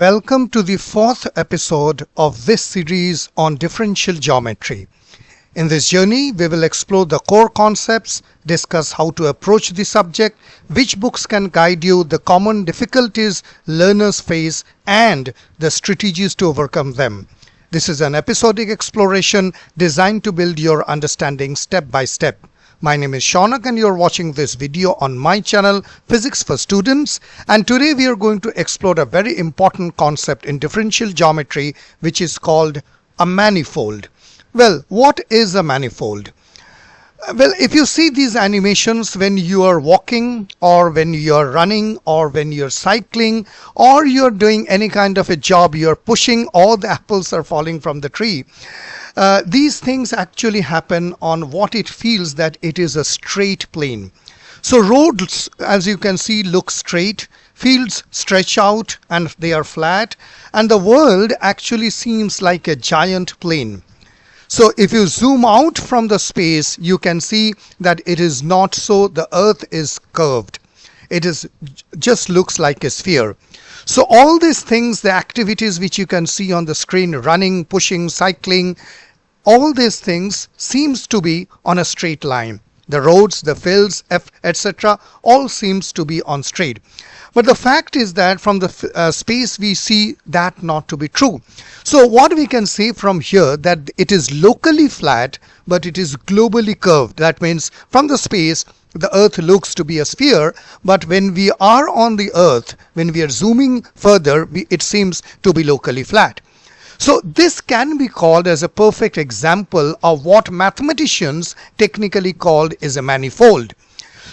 Welcome to the fourth episode of this series on differential geometry. In this journey, we will explore the core concepts, discuss how to approach the subject, which books can guide you, the common difficulties learners face, and the strategies to overcome them. This is an episodic exploration designed to build your understanding step by step. My name is Shaunak and you're watching this video on my channel Physics for Students, and today we are going to explore a very important concept in differential geometry which is called a manifold. Well, what is a manifold? Well, if you see these animations when you are walking or when you are running or when you're cycling or you're doing any kind of a job, you're pushing, all the apples are falling from the tree. These things actually happen on what it feels that it is a straight plane. So roads, as you can see, look straight, fields stretch out and they are flat, and the world actually seems like a giant plane. So if you zoom out from the space, you can see that it is not so. The earth is curved. It is just looks like a sphere. So all these things, the activities which you can see on the screen, running, pushing, cycling, all these things seems to be on a straight line. The roads, the fields, etc. all seems to be on straight. But the fact is that from the space we see that not to be true. So what we can say from here, that it is locally flat but it is globally curved. That means from the space the earth looks to be a sphere, but when we are on the earth, when we are zooming further, it seems to be locally flat. So this can be called as a perfect example of what mathematicians technically called is a manifold.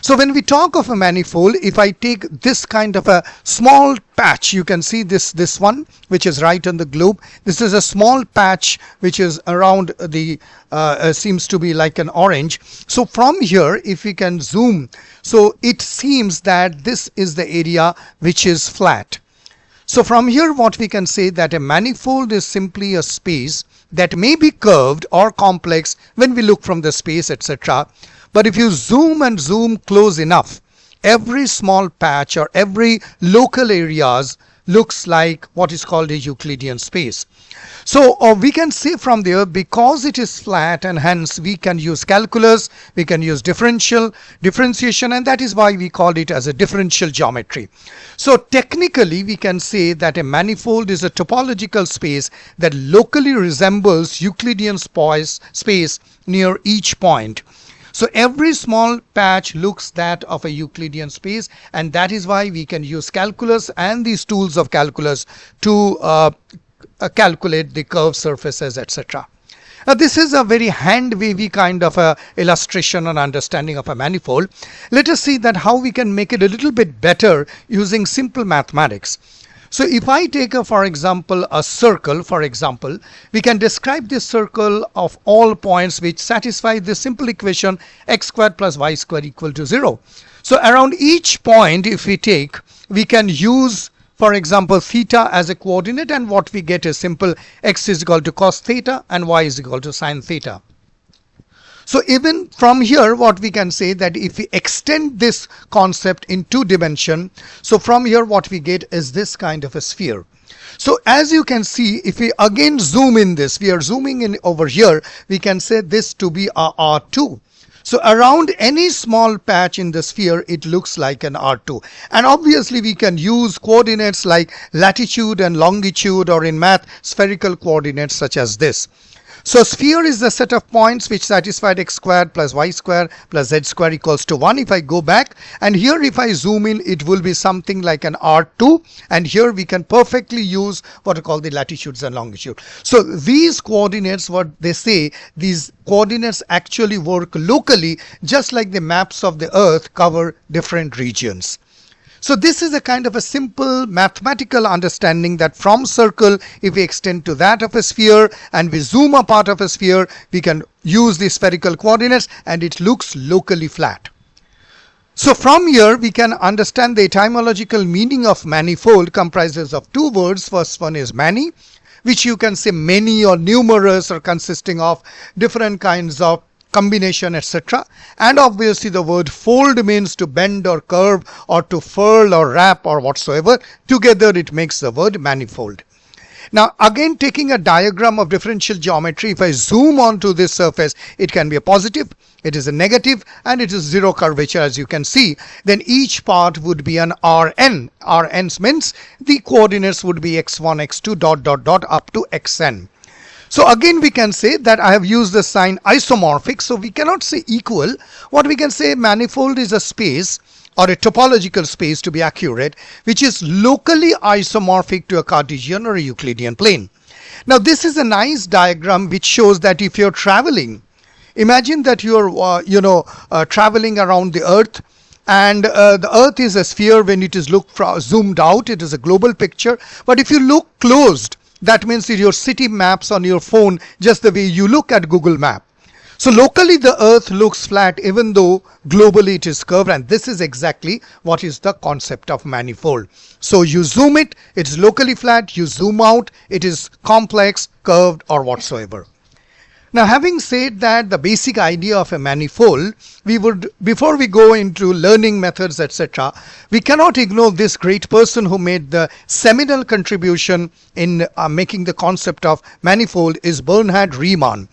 So when we talk of a manifold, if I take this kind of a small patch, you can see this one which is right on the globe. This is a small patch which is around the seems to be like an orange. So from here, if we can zoom, so it seems that this is the area which is flat. So from here what we can say that a manifold is simply a space that may be curved or complex when we look from the space, etc. But if you zoom and zoom close enough, every small patch or every local areas looks like what is called a Euclidean space. So we can say from there, because it is flat and hence we can use calculus, we can use differentiation, and that is why we call it as a differential geometry. So technically we can say that a manifold is a topological space that locally resembles Euclidean space near each point. So every small patch looks that of a Euclidean space, and that is why we can use calculus and these tools of calculus to calculate the curved surfaces, etc. Now this is a very hand-wavy kind of a illustration and understanding of a manifold. Let us see that how we can make it a little bit better using simple mathematics. So if I take for example a circle, for example, we can describe this circle of all points which satisfy this simple equation x squared plus y squared equal to 0. So around each point, if we take, we can use for example theta as a coordinate, and what we get is simple x is equal to cos theta and y is equal to sin theta. So even from here what we can say that if we extend this concept in 2 dimension, so from here what we get is this kind of a sphere. So as you can see, if we again zoom in this, we are zooming in over here, we can say this to be a R2. So around any small patch in the sphere, it looks like an R2. And obviously we can use coordinates like latitude and longitude, or in math spherical coordinates such as this. So sphere is the set of points which satisfied x squared plus y squared plus z squared equals to 1. If I go back, and here if I zoom in, it will be something like an R2, and here we can perfectly use what are called the latitudes and longitude. So these coordinates, what they say, these coordinates actually work locally, just like the maps of the earth cover different regions. So this is a kind of a simple mathematical understanding that from circle, if we extend to that of a sphere and we zoom a part of a sphere, we can use the spherical coordinates and it looks locally flat. So from here we can understand the etymological meaning of manifold comprises of 2 words. First one is many, which you can say many or numerous, or consisting of different kinds of combination, etc. And obviously the word fold means to bend or curve or to furl or wrap or whatsoever. Together it makes the word manifold. Now again, taking a diagram of differential geometry, if I zoom onto this surface, it can be a positive, it is a negative, and it is zero curvature, as you can see. Then each part would be an Rn. Rn means the coordinates would be x1, x2, dot, dot, dot, up to xn. So again we can say that I have used the sign isomorphic, so we cannot say equal. What we can say, manifold is a space, or a topological space to be accurate, which is locally isomorphic to a Cartesian or a Euclidean plane. Now this is a nice diagram which shows that if you're traveling, imagine that you're traveling around the earth, and the earth is a sphere. When it is zoomed out, it is a global picture. But if you look closed, that means that your city maps on your phone just the way you look at Google Map. So locally the earth looks flat even though globally it is curved, and this is exactly what is the concept of manifold. So you zoom it, it's locally flat, you zoom out, it is complex, curved or whatsoever. Now having said that, the basic idea of a manifold, before we go into learning methods, etc., we cannot ignore this great person who made the seminal contribution in making the concept of manifold is Bernhard Riemann.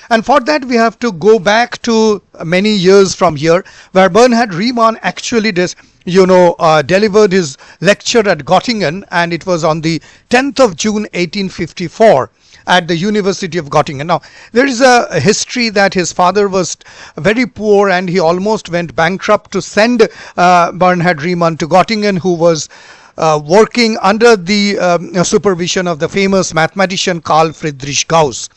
And for that we have to go back to many years from here, where Bernhard Riemann actually delivered his lecture at Göttingen, and it was on the 10th of June 1854 at the University of Göttingen. Now there is a history that his father was very poor and he almost went bankrupt to send Bernhard Riemann to Göttingen, who was working under the supervision of the famous mathematician Carl Friedrich Gauss.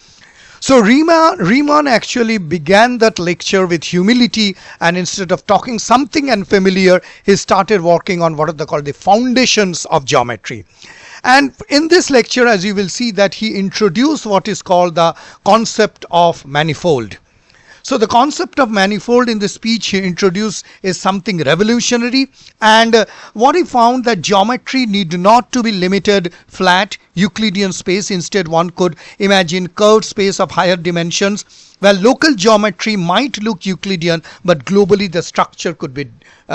So Riemann actually began that lecture with humility, and instead of talking something unfamiliar, he started working on what are called the foundations of geometry. And in this lecture, as you will see, that he introduced what is called the concept of manifold. So the concept of manifold in the speech he introduced is something revolutionary, and what he found that geometry need not to be limited flat Euclidean space. Instead one could imagine curved space of higher dimensions, where local geometry might look Euclidean but globally the structure could be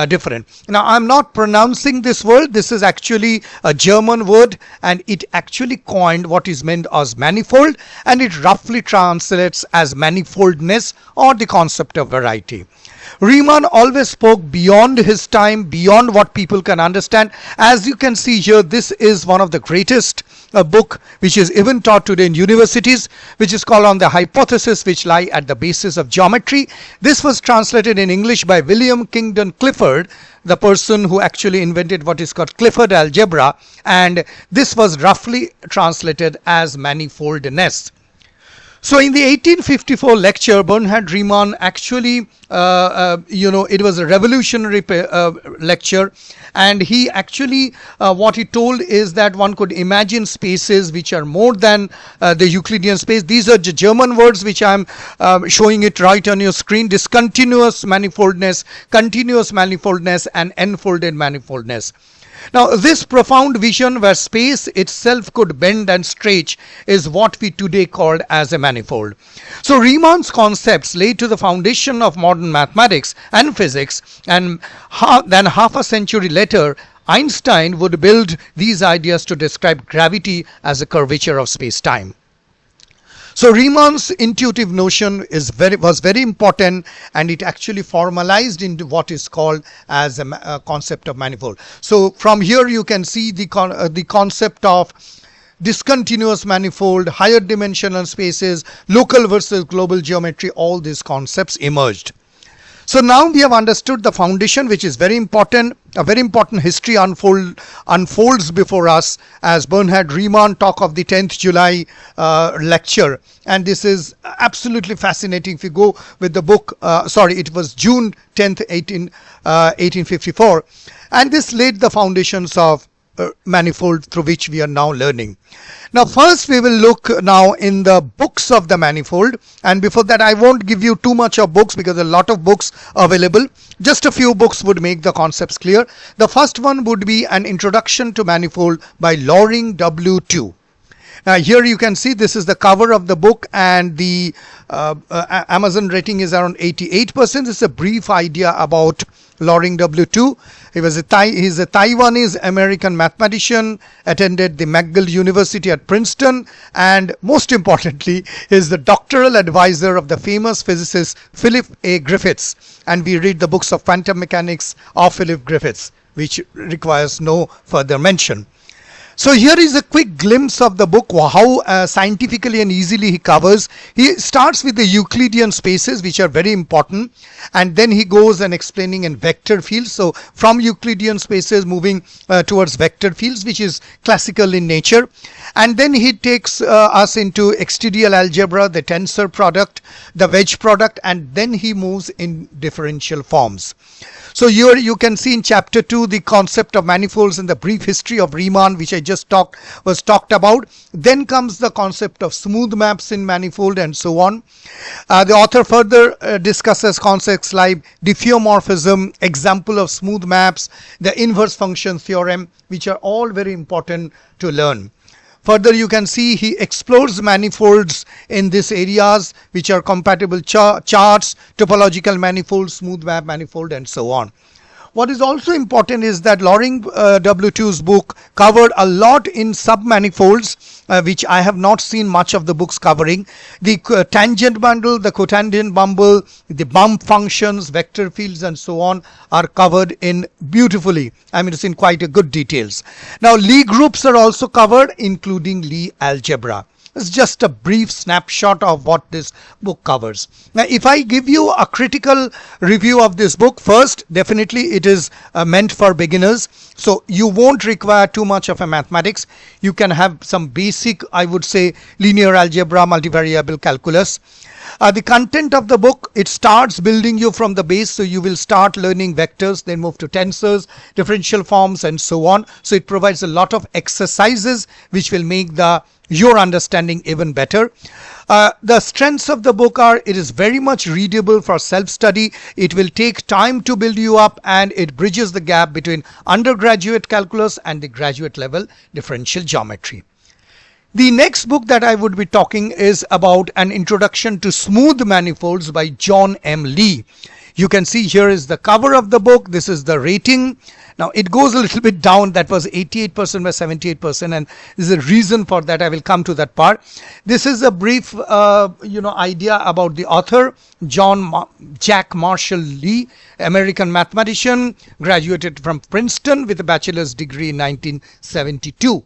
different. Now I'm not pronouncing this word, this is actually a German word, and it actually coined what is meant as manifold, and it roughly translates as manifoldness or the concept of variety. Riemann always spoke beyond his time, beyond what people can understand. As you can see here, this is one of the greatest book which is even taught today in universities, which is called On the Hypotheses Which Lie at the Basis of Geometry. This was translated in English by William Kingdon Clifford, the person who actually invented what is called Clifford algebra, and this was roughly translated as manifoldness. So in the 1854 lecture, Bernhard Riemann actually, it was a revolutionary lecture, and he actually, what he told is that one could imagine spaces which are more than the Euclidean space. These are the German words which I'm showing it right on your screen: discontinuous manifoldness, continuous manifoldness, and n-folded manifoldness. Now this profound vision where space itself could bend and stretch is what we today call as a manifold. So Riemann's concepts laid to the foundation of modern mathematics and physics, and then half a century later Einstein would build these ideas to describe gravity as a curvature of space-time. So Riemann's intuitive notion was very important, and it actually formalized into what is called as a concept of manifold. So from here you can see the concept of discontinuous manifold, higher dimensional spaces, local versus global geometry, all these concepts emerged. So now we have understood the foundation, which is very important. A very important history unfolds before us as Bernhard Riemann talk of the 10th July lecture. And this is absolutely fascinating. If you go with the book, it was June 10th, 1854. And this laid the foundations of manifold through which we are now learning. Now first we will look now in the books of the manifold, and before that I won't give you too much of books because a lot of books are available. Just a few books would make the concepts clear. The first one would be An Introduction to Manifold by Loring W. 2. Here you can see this is the cover of the book, and the Amazon rating is around 88%. This is a brief idea about Loring W2. He's a Taiwanese American mathematician, attended the McGill University at Princeton, and most importantly is the doctoral advisor of the famous physicist Philip A. Griffiths. And we read the books of quantum mechanics of Philip Griffiths, which requires no further mention. So here is a quick glimpse of the book, how scientifically and easily he covers. He starts with the Euclidean spaces, which are very important, and then he goes and explaining in vector fields. So from Euclidean spaces moving towards vector fields, which is classical in nature. And then he takes us into exterior algebra, the tensor product, the wedge product, and then he moves in differential forms. So here you can see in chapter 2 the concept of manifolds and the brief history of Riemann, which I just talked about. Then comes the concept of smooth maps in manifold and so on. The author further discusses concepts like diffeomorphism, example of smooth maps, the inverse function theorem, which are all very important to learn. Further, you can see he explores manifolds in these areas, which are compatible charts, topological manifold, smooth map manifold, and so on. What is also important is that Loring W2's book covered a lot in submanifolds, which I have not seen much of the books covering. The tangent bundle, the cotangent bundle, the bump functions, vector fields, and so on are covered in beautifully. I mean, it's in quite a good details. Now, Lie groups are also covered, including Lie algebra. It's just a brief snapshot of what this book covers. Now, if I give you a critical review of this book, first, definitely it is meant for beginners. So you won't require too much of a mathematics. You can have some basic, I would say, linear algebra, multivariable calculus. The content of the book, it starts building you from the base. So you will start learning vectors, then move to tensors, differential forms, and so on. So it provides a lot of exercises which will make your understanding even better. The strengths of the book are it is very much readable for self-study. It will take time to build you up, and it bridges the gap between undergraduate calculus and the graduate level differential geometry. The next book that I would be talking is about An Introduction to Smooth Manifolds by John M. Lee. You can see here is the cover of the book. This is the rating. Now it goes a little bit down. That was 88% by 78%, and there's a reason for that. I will come to that part. This is a brief, idea about the author, Jack Marshall Lee, American mathematician, graduated from Princeton with a bachelor's degree in 1972.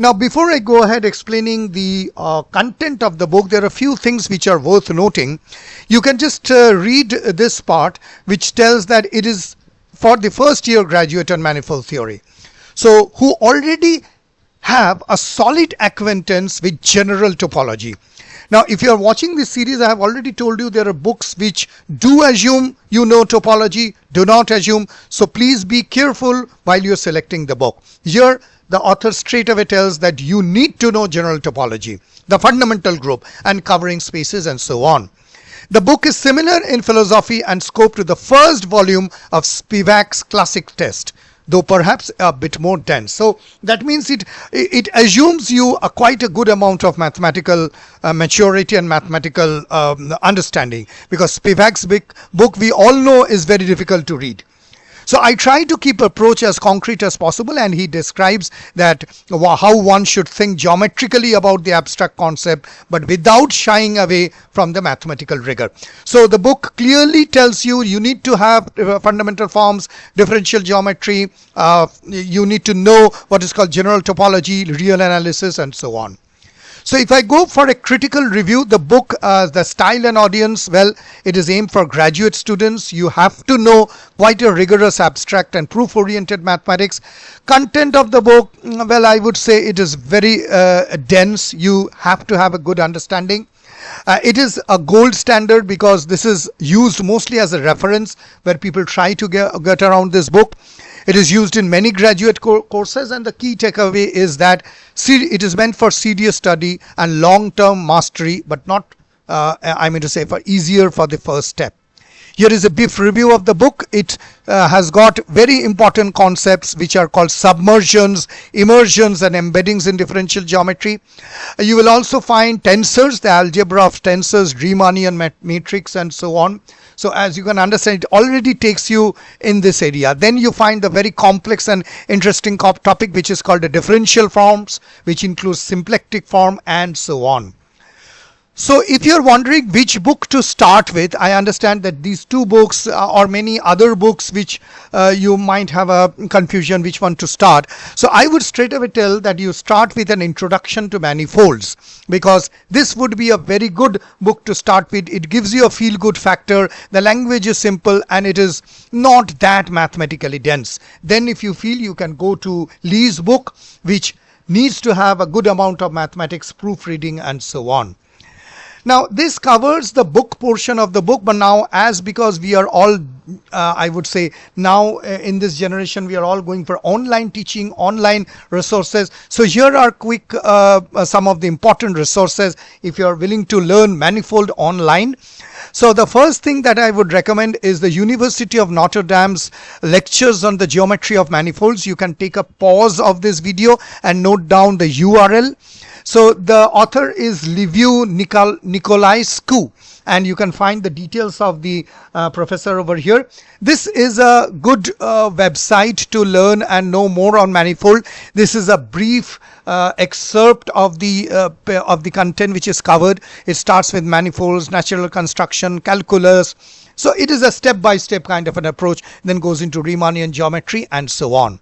Now, before I go ahead explaining the content of the book, there are a few things which are worth noting. You can just read this part, which tells that it is for the first year graduate on manifold theory. So, who already have a solid acquaintance with general topology. Now, if you are watching this series, I have already told you there are books which do assume you know topology, do not assume. So, please be careful while you are selecting the book. Here, the author straight away tells that you need to know general topology, the fundamental group, and covering spaces and so on. The book is similar in philosophy and scope to the first volume of Spivak's classic test, though perhaps a bit more dense. So that means it assumes you quite a good amount of mathematical maturity and mathematical understanding, because Spivak's book we all know is very difficult to read. So I try to keep approach as concrete as possible, and he describes that how one should think geometrically about the abstract concept, but without shying away from the mathematical rigor. So the book clearly tells you need to have fundamental forms, differential geometry, you need to know what is called general topology, real analysis, and so on. So if I go for a critical review, the book, the style and audience, well, it is aimed for graduate students. You have to know quite a rigorous abstract and proof-oriented mathematics. Content of the book, well, I would say it is very dense. You have to have a good understanding. It is a gold standard because this is used mostly as a reference where people try to get around this book. It is used in many graduate courses, and the key takeaway is that it is meant for serious study and long-term mastery, but not, for easier for the first step. Here is a brief review of the book. It has got very important concepts which are called submersions, immersions and embeddings in differential geometry. You will also find tensors, the algebra of tensors, Riemannian matrix and so on. So as you can understand, it already takes you in this area. Then you find the very complex and interesting topic which is called the differential forms, which includes symplectic form and so on. So if you're wondering which book to start with, I understand that these two books or many other books which you might have a confusion which one to start. So I would straight away tell that you start with an introduction to manifolds, because this would be a very good book to start with. It gives you a feel-good factor. The language is simple and it is not that mathematically dense. Then if you feel, you can go to Lee's book, which needs to have a good amount of mathematics, proofreading and so on. Now this covers the book portion of the book, but now because we are all I would say now in this generation we are all going for online teaching, online resources. So here are quick some of the important resources if you are willing to learn manifold online. So the first thing that I would recommend is the University of Notre Dame's lectures on the geometry of manifolds. You can take a pause of this video and note down the URL. So the author is Liviu Nicolaescu, and you can find the details of the professor over here. This is a good website to learn and know more on manifold. This is a brief excerpt of the content which is covered. It starts with manifolds, natural construction, calculus. So it is a step-by-step kind of an approach, then goes into Riemannian geometry and so on.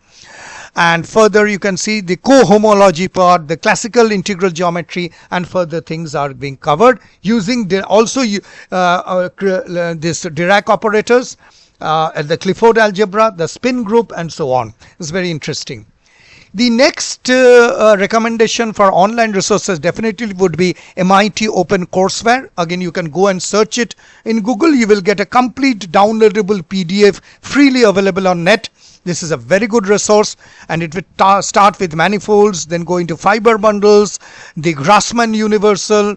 And further you can see the cohomology part, the classical integral geometry, and further things are being covered using also this Dirac operators, the Clifford algebra, the spin group and so on. It's very interesting. The next recommendation for online resources definitely would be MIT OpenCourseWare. Again, you can go and search it in Google. You will get a complete downloadable PDF freely available on net. This is a very good resource, and it will start with manifolds, then go into fiber bundles, the Grassmann universal,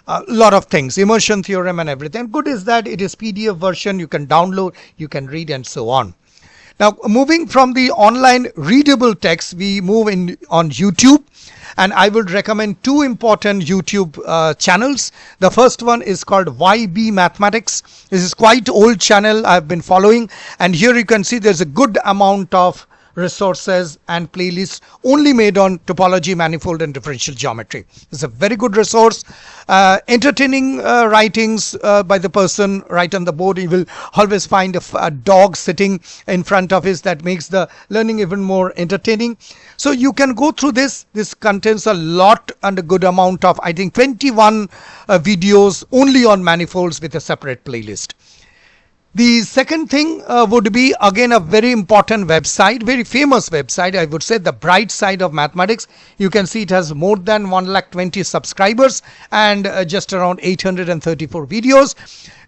a lot of things, immersion theorem and everything. Good is that it is PDF version, you can download, you can read and so on. Now moving from the online readable text, we move in on YouTube, and I would recommend two important YouTube channels. The first one is called YB Mathematics. This is quite old channel I've been following, and here you can see there's a good amount of resources and playlists only made on topology, manifold and differential geometry. It's a very good resource. Entertaining writings by the person right on the board. You will always find a dog sitting in front of us. That makes the learning even more entertaining. So you can go through this. This contains a lot and a good amount of, I think, 21 videos only on manifolds with a separate playlist. The second thing would be again a very important website, very famous website, I would say, the Bright Side of Mathematics. You can see it has more than 120,000 subscribers and just around 834 videos.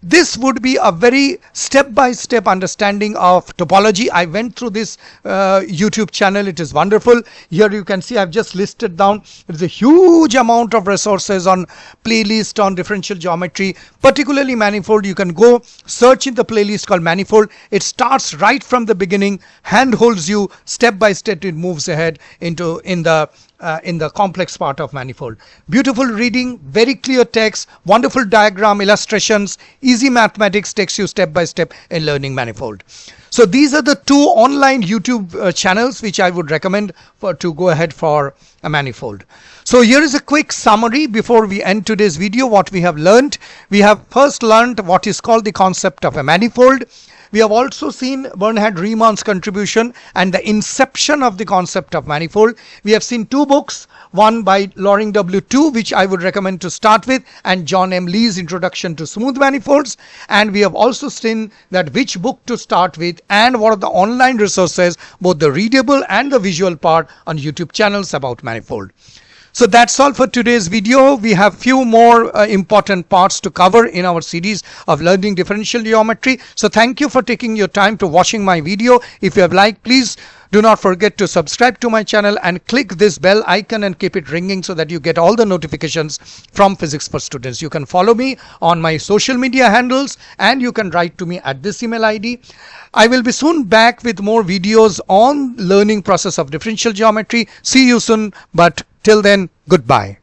This would be a very step-by-step understanding of topology. I went through this YouTube channel. It is wonderful. Here you can see I've just listed down. There's a huge amount of resources on playlist on differential geometry, particularly manifold. You can go search in the playlist called manifold. It starts right from the beginning, handholds you step by step. It moves ahead in the complex part of manifold. Beautiful reading, very clear text, wonderful diagram, illustrations, easy mathematics, takes you step by step in learning manifold. So these are the two online YouTube channels which I would recommend to go ahead for a manifold. So here is a quick summary before we end today's video. What we have learned: we have first learned what is called the concept of a manifold. We have also seen Bernhard Riemann's contribution and the inception of the concept of manifold. We have seen two books, one by Loring W. which I would recommend to start with, and John M. Lee's Introduction to Smooth Manifolds. And we have also seen that which book to start with and what are the online resources, both the readable and the visual part, on YouTube channels about manifold. So that's all for today's video. We have few more important parts to cover in our series of learning differential geometry. So thank you for taking your time to watching my video. If you have liked, please Do not forget to subscribe to my channel and click this bell icon and keep it ringing so that you get all the notifications from Physics for Students. You can follow me on my social media handles and you can write to me at this email ID. I will be soon back with more videos on learning process of differential geometry. See you soon, but till then, goodbye.